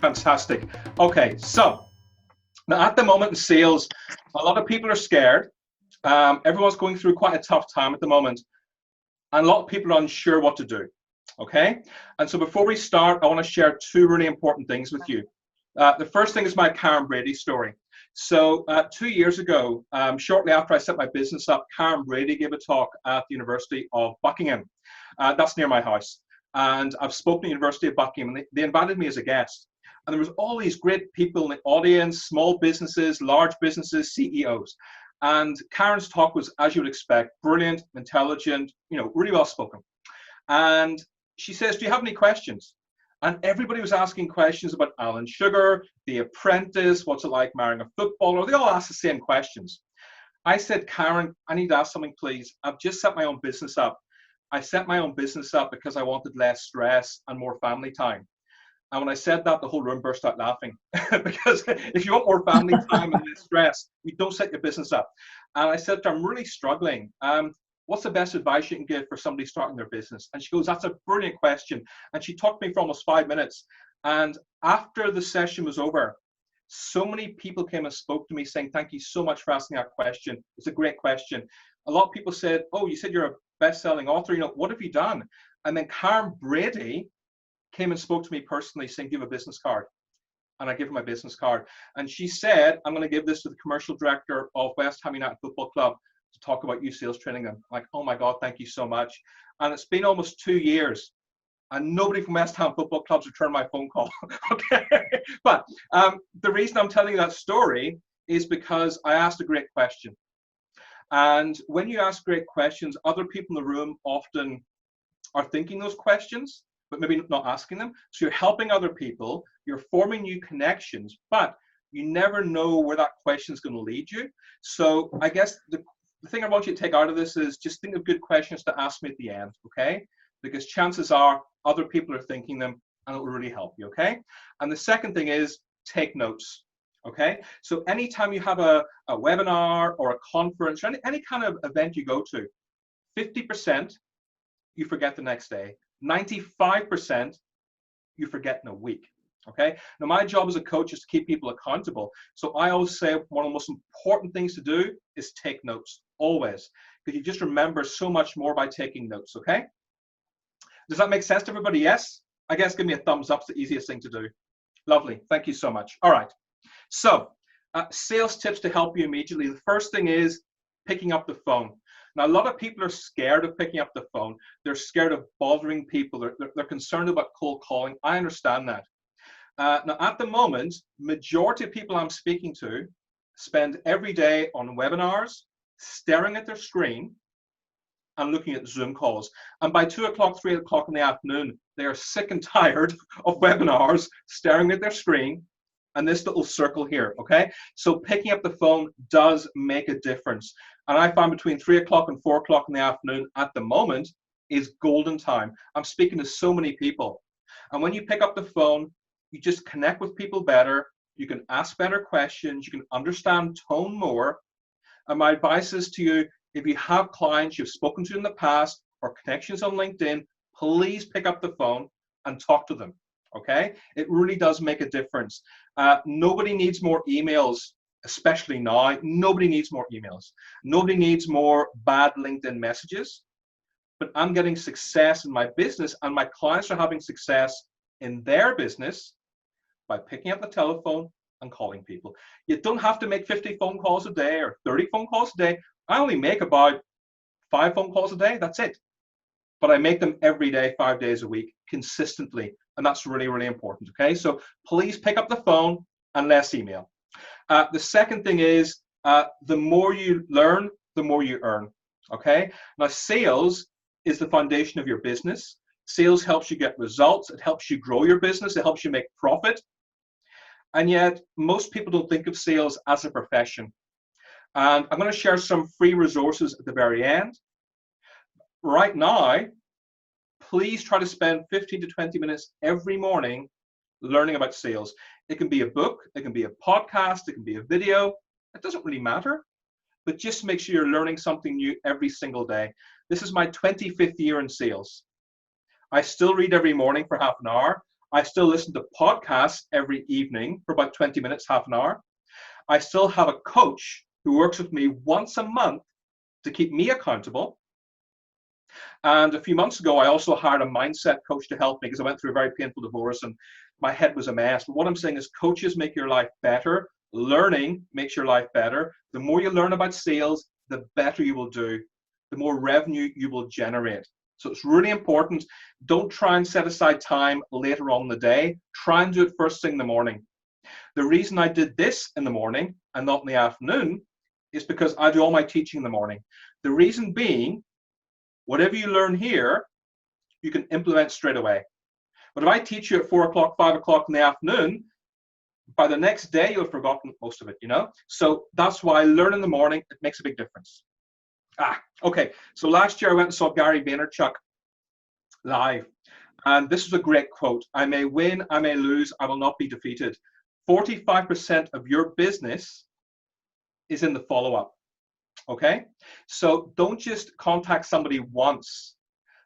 Fantastic. Okay, so now at the moment in sales, a lot of people are scared. Everyone's going through quite a tough time at the moment, and a lot of people are unsure what to do. Okay, and so before we start, I want to share two really important things with you. The first thing is my Karen Brady story. So 2 years ago, shortly after I set my business up, Karen Brady gave a talk at the University of Buckingham. That's near my house. And I've spoken to the University of Buckingham, and they invited me as a guest. And there was all these great people in the audience, small businesses, large businesses, CEOs. And Karen's talk was, as you would expect, brilliant, intelligent, really well spoken. And she says, do you have any questions? And everybody was asking questions about Alan Sugar, The Apprentice, what's it like marrying a footballer? They all asked the same questions. I said, Karen, I need to ask something, please. I've just set my own business up. I set my own business up because I wanted less stress and more family time. And when I said that, the whole room burst out laughing because if you want more family time and less stress, you don't set your business up. And I said to her, I'm really struggling. What's the best advice you can give for somebody starting their business? And she goes, that's a brilliant question. And she talked to me for almost 5 minutes. And after the session was over, so many people came and spoke to me saying, thank you so much for asking that question. It's a great question. A lot of people said, oh, you said you're a best-selling author. What have you done? And then Karen Brady came and spoke to me personally saying, give a business card. And I gave her my business card. And she said, I'm going to give this to the commercial director of West Ham United Football Club to talk about you sales training them. I'm like, oh my God, thank you so much. And it's been almost 2 years and nobody from West Ham Football Club's returned my phone call. Okay. But the reason I'm telling you that story is because I asked a great question. And when you ask great questions, other people in the room often are thinking those questions, but maybe not asking them. So you're helping other people, you're forming new connections, but you never know where that question is going to lead you. So I guess the thing I want you to take out of this is just think of good questions to ask me at the end, okay? Because chances are other people are thinking them and it will really help you, okay? And the second thing is take notes, okay? So anytime you have a webinar or a conference or any kind of event you go to, 50% you forget the next day, 95% you forget in a week. Okay. Now, my job as a coach is to keep people accountable. So I always say one of the most important things to do is take notes, always, because you just remember so much more by taking notes. Okay. Does that make sense to everybody? Yes. I guess give me a thumbs up. It's the easiest thing to do. Lovely. Thank you so much. All right. So sales tips to help you immediately. The first thing is picking up the phone. Now, a lot of people are scared of picking up the phone. They're scared of bothering people. They're concerned about cold calling. I understand that. Now, at the moment, majority of people I'm speaking to spend every day on webinars, staring at their screen and looking at Zoom calls. And by 2 o'clock, 3 o'clock in the afternoon, they are sick and tired of webinars, staring at their screen and this little circle here, okay? So picking up the phone does make a difference. And I find between 3 o'clock and 4 o'clock in the afternoon at the moment is golden time. I'm speaking to so many people. And when you pick up the phone, you just connect with people better. You can ask better questions. You can understand tone more. And my advice is to you, if you have clients you've spoken to in the past or connections on LinkedIn, please pick up the phone and talk to them. Okay? It really does make a difference. Nobody needs more emails, especially now. Nobody needs more emails. Nobody needs more bad LinkedIn messages. But I'm getting success in my business and my clients are having success in their business by picking up the telephone and calling people. You don't have to make 50 phone calls a day or 30 phone calls a day. I only make about 5 phone calls a day. That's it. But I make them every day, 5 days a week, consistently. And that's really, really important. Okay. So please pick up the phone and less email. The second thing is the more you learn, the more you earn. Okay. Now, sales is the foundation of your business. Sales helps you get results. It helps you grow your business. It helps you make profit. And yet, most people don't think of sales as a profession. And I'm going to share some free resources at the very end. Right now, please try to spend 15 to 20 minutes every morning learning about sales. It can be a book, it can be a podcast, it can be a video. It doesn't really matter. But just make sure you're learning something new every single day. This is my 25th year in sales. I still read every morning for half an hour. I still listen to podcasts every evening for about 20 minutes, half an hour. I still have a coach who works with me once a month to keep me accountable. And a few months ago, I also hired a mindset coach to help me because I went through a very painful divorce and my head was a mess. But what I'm saying is coaches make your life better. Learning makes your life better. The more you learn about sales, the better you will do, the more revenue you will generate. So it's really important. Don't try and set aside time later on in the day. Try and do it first thing in the morning. The reason I did this in the morning and not in the afternoon is because I do all my teaching in the morning. The reason being, whatever you learn here, you can implement straight away. But if I teach you at 4 o'clock, 5 o'clock in the afternoon, by the next day, you'll have forgotten most of it, you know? So that's why I learn in the morning. It makes a big difference. Okay. So last year I went and saw Gary Vaynerchuk live. And this was a great quote. I may win, I may lose, I will not be defeated. 45% of your business is in the follow-up. Okay? So don't just contact somebody once.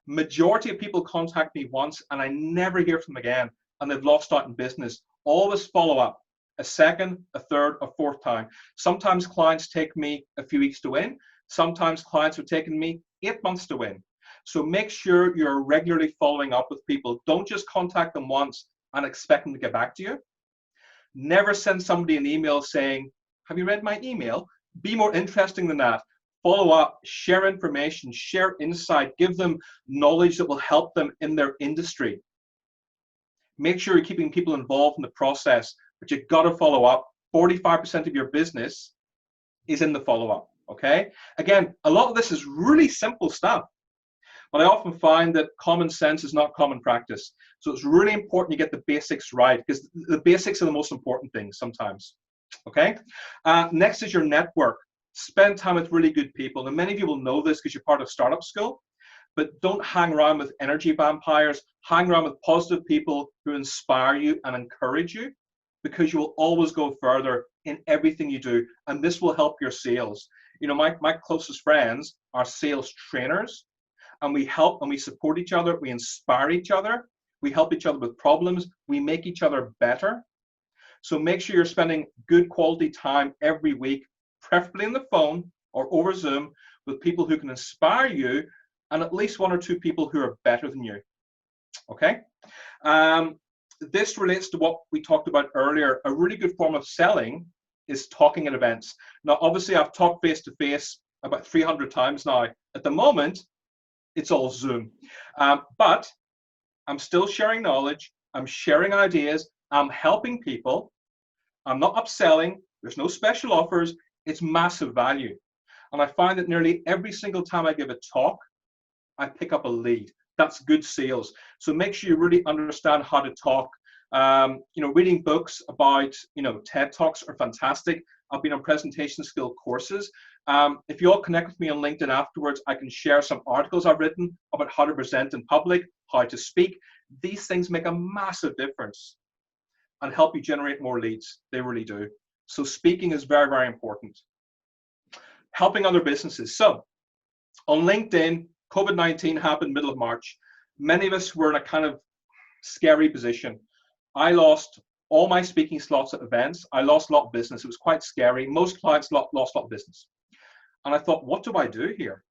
Majority of people contact me once and I never hear from them again and they've lost out in business. Always follow up a second, a third, a fourth time. Sometimes clients take me a few weeks to win. Sometimes clients have taken me 8 months to win. So make sure you're regularly following up with people. Don't just contact them once and expect them to get back to you. Never send somebody an email saying, have you read my email? Be more interesting than that. Follow up, share information, share insight, give them knowledge that will help them in their industry. Make sure you're keeping people involved in the process, but you've got to follow up. 45% of your business is in the follow-up, okay? Again, a lot of this is really simple stuff, but I often find that common sense is not common practice. So it's really important you get the basics right because the basics are the most important things sometimes, okay? Next is your network. Spend time with really good people. And many of you will know this because you're part of startup school, but don't hang around with energy vampires. Hang around with positive people who inspire you and encourage you because you will always go further in everything you do. And this will help your sales. You know, my closest friends are sales trainers and we help and we support each other. We inspire each other. We help each other with problems. We make each other better. So make sure you're spending good quality time every week, preferably on the phone or over Zoom with people who can inspire you and at least 1 or 2 people who are better than you, okay? This relates to what we talked about earlier. A really good form of selling is talking at events. Now, obviously, I've talked face-to-face about 300 times now. At the moment, it's all Zoom. But I'm still sharing knowledge. I'm sharing ideas. I'm helping people. I'm not upselling. There's no special offers. It's massive value. And I find that nearly every single time I give a talk, I pick up a lead. That's good sales. So make sure you really understand how to talk. You know, reading books about, you know, TED Talks are fantastic. I've been on presentation skill courses. If you all connect with me on LinkedIn afterwards, I can share some articles I've written about how to present in public, how to speak. These things make a massive difference and help you generate more leads. They really do. So speaking is very, very important. Helping other businesses. So on LinkedIn, COVID-19 happened middle of March. Many of us were in a kind of scary position. I lost all my speaking slots at events. I lost a lot of business. It was quite scary. Most clients lost a lot of business. And I thought, what do I do here?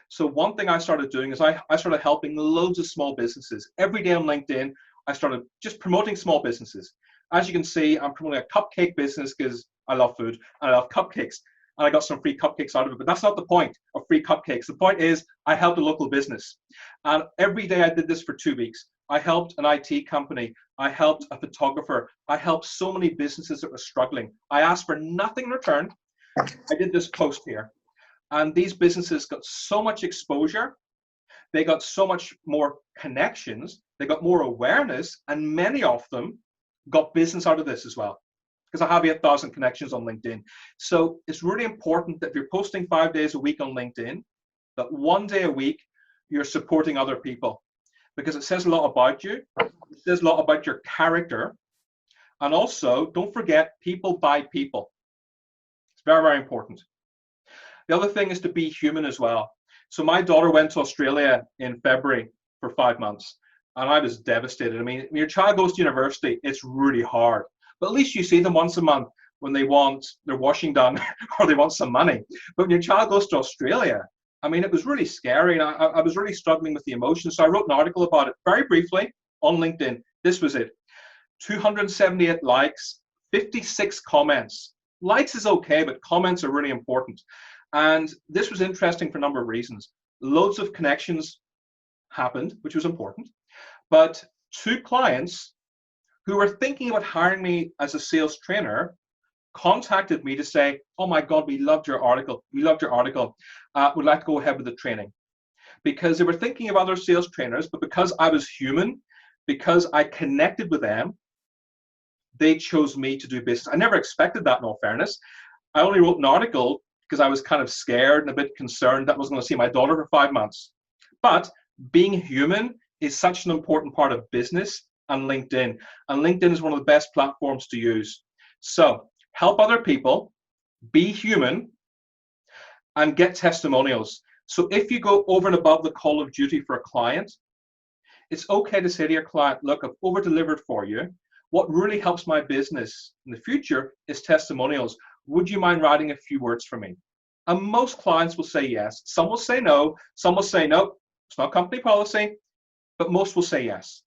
So one thing I started doing is I started helping loads of small businesses. Every day on LinkedIn, I started just promoting small businesses. As you can see, I'm promoting a cupcake business because I love food and I love cupcakes. And I got some free cupcakes out of it, but that's not the point of free cupcakes. The point is I helped a local business. And every day I did this for 2 weeks. I helped an IT company. I helped a photographer. I helped so many businesses that were struggling. I asked for nothing in return. I did this post here. And these businesses got so much exposure. They got so much more connections. They got more awareness. And many of them got business out of this as well. Because I have 8,000 connections on LinkedIn. So it's really important that if you're posting 5 days a week on LinkedIn, that 1 day a week, you're supporting other people. Because it says a lot about you. It says a lot about your character. And also, don't forget, people buy people. It's very, very important. The other thing is to be human as well. So my daughter went to Australia in February for 5 months. And I was devastated. I mean, when your child goes to university, it's really hard. But at least you see them once a month when they want their washing done or they want some money. But when your child goes to Australia, I mean, it was really scary. And I was really struggling with the emotions. So I wrote an article about it very briefly on LinkedIn. This was it. 278 likes, 56 comments. Likes is okay, but comments are really important. And this was interesting for a number of reasons. Loads of connections happened, which was important. But 2 clients who were thinking about hiring me as a sales trainer contacted me to say, oh my God, we loved your article. We loved your article. We'd like to go ahead with the training. Because they were thinking of other sales trainers, but because I was human, because I connected with them, they chose me to do business. I never expected that, in all fairness. I only wrote an article because I was kind of scared and a bit concerned that I was going to see my daughter for 5 months. But being human is such an important part of business and LinkedIn. And LinkedIn is one of the best platforms to use. So help other people, be human, and get testimonials. So if you go over and above the call of duty for a client, it's okay to say to your client, look, I've over-delivered for you. What really helps my business in the future is testimonials. Would you mind writing a few words for me? And most clients will say yes. Some will say no. Some will say, no, it's not company policy. But most will say yes.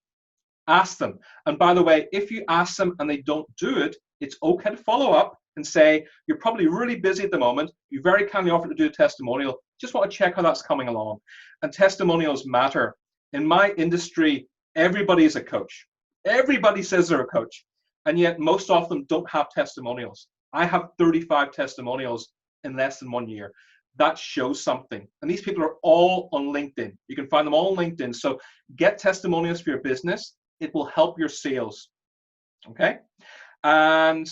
Ask them. And by the way, if you ask them and they don't do it, it's okay to follow up and say, you're probably really busy at the moment. You very kindly offered to do a testimonial. Just want to check how that's coming along. And testimonials matter. In my industry, everybody is a coach. Everybody says they're a coach. And yet most of them don't have testimonials. I have 35 testimonials in less than 1 year. That shows something. And these people are all on LinkedIn. You can find them all on LinkedIn. So get testimonials for your business. It will help your sales. Okay? And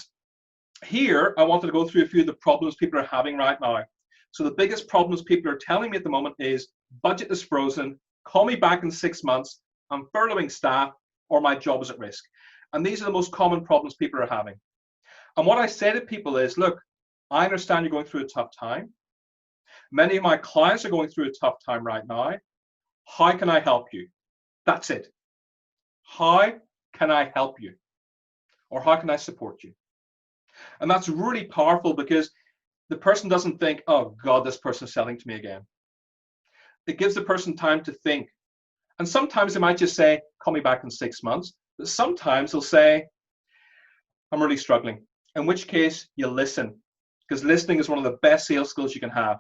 here, I wanted to go through a few of the problems people are having right now. So the biggest problems people are telling me at the moment is budget is frozen, call me back in 6 months, I'm furloughing staff, or my job is at risk. And these are the most common problems people are having. And what I say to people is, look, I understand you're going through a tough time. Many of my clients are going through a tough time right now. How can I help you? That's it. How can I help you? Or how can I support you? And that's really powerful because the person doesn't think, oh God, this person's selling to me again. It gives the person time to think. And sometimes they might just say, call me back in 6 months. But sometimes they'll say, I'm really struggling. In which case you listen, because listening is one of the best sales skills you can have.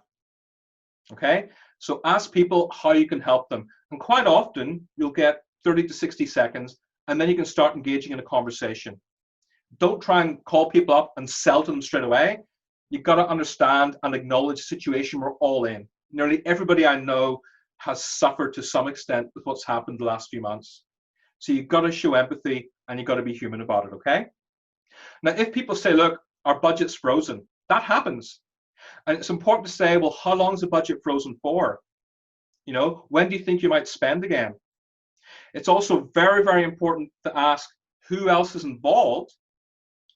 Okay? So ask people how you can help them. And quite often you'll get 30 to 60 seconds, and then you can start engaging in a conversation. Don't try and call people up and sell to them straight away. You've got to understand and acknowledge the situation we're all in. Nearly everybody I know has suffered to some extent with what's happened the last few months. So you've got to show empathy and you've got to be human about it, okay? Now, if people say, look, our budget's frozen, that happens. And it's important to say, well, how long is the budget frozen for? You know, when do you think you might spend again? It's also very, very important to ask who else is involved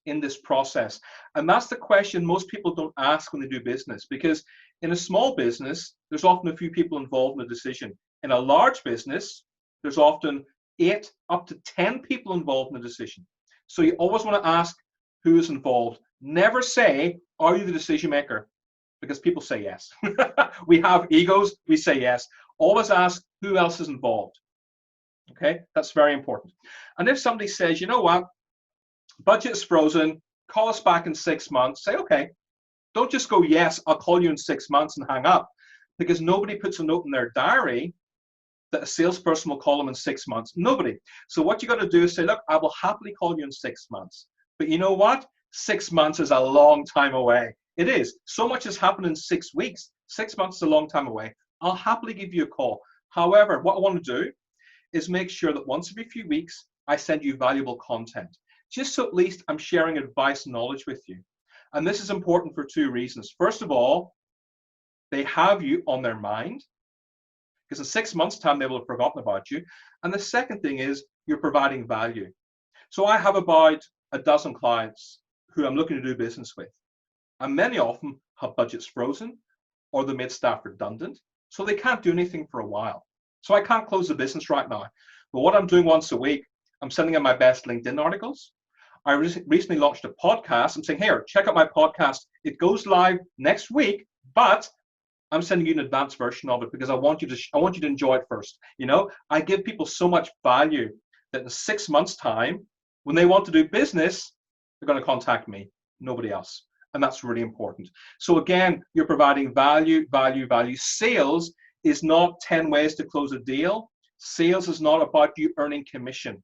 in this process. And that's the question most people don't ask when they do business, because in a small business, there's often a few people involved in the decision. In a large business, there's often 8 up to 10 people involved in the decision. So you always want to ask who is involved. Never say, are you the decision maker? Because people say yes. We have egos, we say yes. Always ask who else is involved. Okay, that's very important. And if somebody says, you know what, budget's frozen, call us back in 6 months, say, okay. Don't just go, yes, I'll call you in 6 months and hang up, because nobody puts a note in their diary that a salesperson will call them in 6 months. Nobody. So what you got to do is say, look, I will happily call you in 6 months. But you know what? 6 months is a long time away. It is. So much has happened in 6 weeks. 6 months is a long time away. I'll happily give you a call. However, what I want to do is make sure that once every few weeks, I send you valuable content, just so at least I'm sharing advice and knowledge with you. And this is important for 2 reasons. First of all, they have you on their mind, because in 6 months' time, they will have forgotten about you. And the second thing is you're providing value. So I have about a dozen clients who I'm looking to do business with. And many of them have budgets frozen, or they made staff redundant, so they can't do anything for a while. So I can't close the business right now. But what I'm doing once a week, I'm sending in my best LinkedIn articles. I recently launched a podcast. I'm saying, here, check out my podcast. It goes live next week, but I'm sending you an advanced version of it because I want you to enjoy it first. You know, I give people so much value that in 6 months' time, when they want to do business, they're going to contact me, nobody else. And that's really important. So again, you're providing value, value, value. Sales is not 10 ways to close a deal. Sales is not about you earning commission.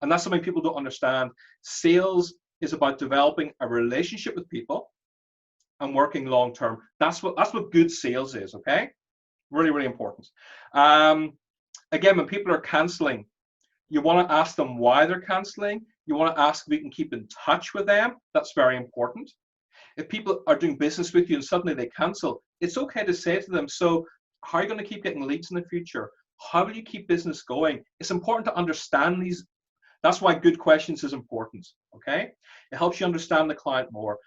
And that's something people don't understand. Sales is about developing a relationship with people and working long term. That's what good sales is, okay? Really, really important. Again, when people are canceling, you want to ask them why they're canceling. You want to ask if you can keep in touch with them. That's very important. If people are doing business with you and suddenly they cancel, it's okay to say to them, so how are you going to keep getting leads in the future? How will you keep business going? It's important to understand these. That's why good questions is important, okay? It helps you understand the client more.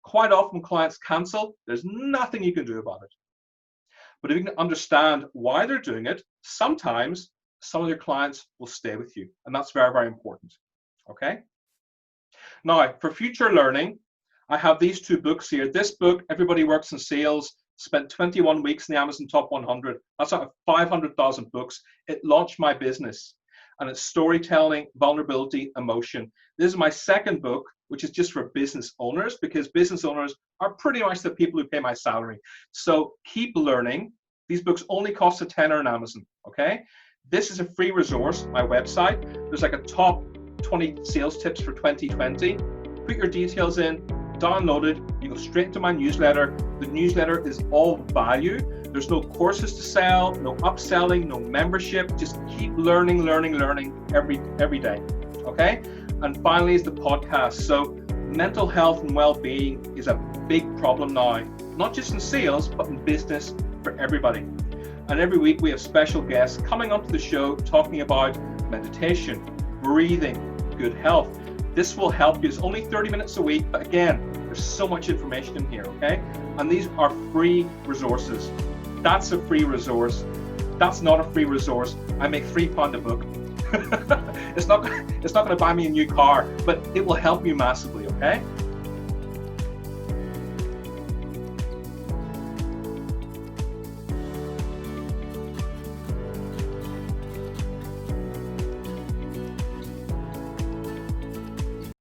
Quite often when clients cancel, there's nothing you can do about it. But if you can understand why they're doing it, sometimes some of your clients will stay with you. And that's very, very important, okay? Now, for future learning, I have these 2 books here. This book, Everybody Works in Sales, spent 21 weeks in the Amazon Top 100. That's out of 500,000 books. It launched my business. And it's storytelling, vulnerability, emotion. This is my second book, which is just for business owners, because business owners are pretty much the people who pay my salary. So keep learning. These books only cost a tenner on Amazon, okay? This is a free resource, my website. There's like a top 20 sales tips for 2020. Put your details in, download it, you go straight into my newsletter. The newsletter is all value. There's no courses to sell, no upselling, no membership. Just keep learning, learning, learning every day, okay? And finally is the podcast. So mental health and well-being is a big problem now, not just in sales, but in business for everybody. And every week we have special guests coming onto the show talking about meditation, breathing, good health. This will help you. It's only 30 minutes a week, but again, there's so much information in here, okay? And these are free resources. That's a free resource. That's not a free resource. I make £3 a book. It's not going to buy me a new car, but it will help you massively, okay?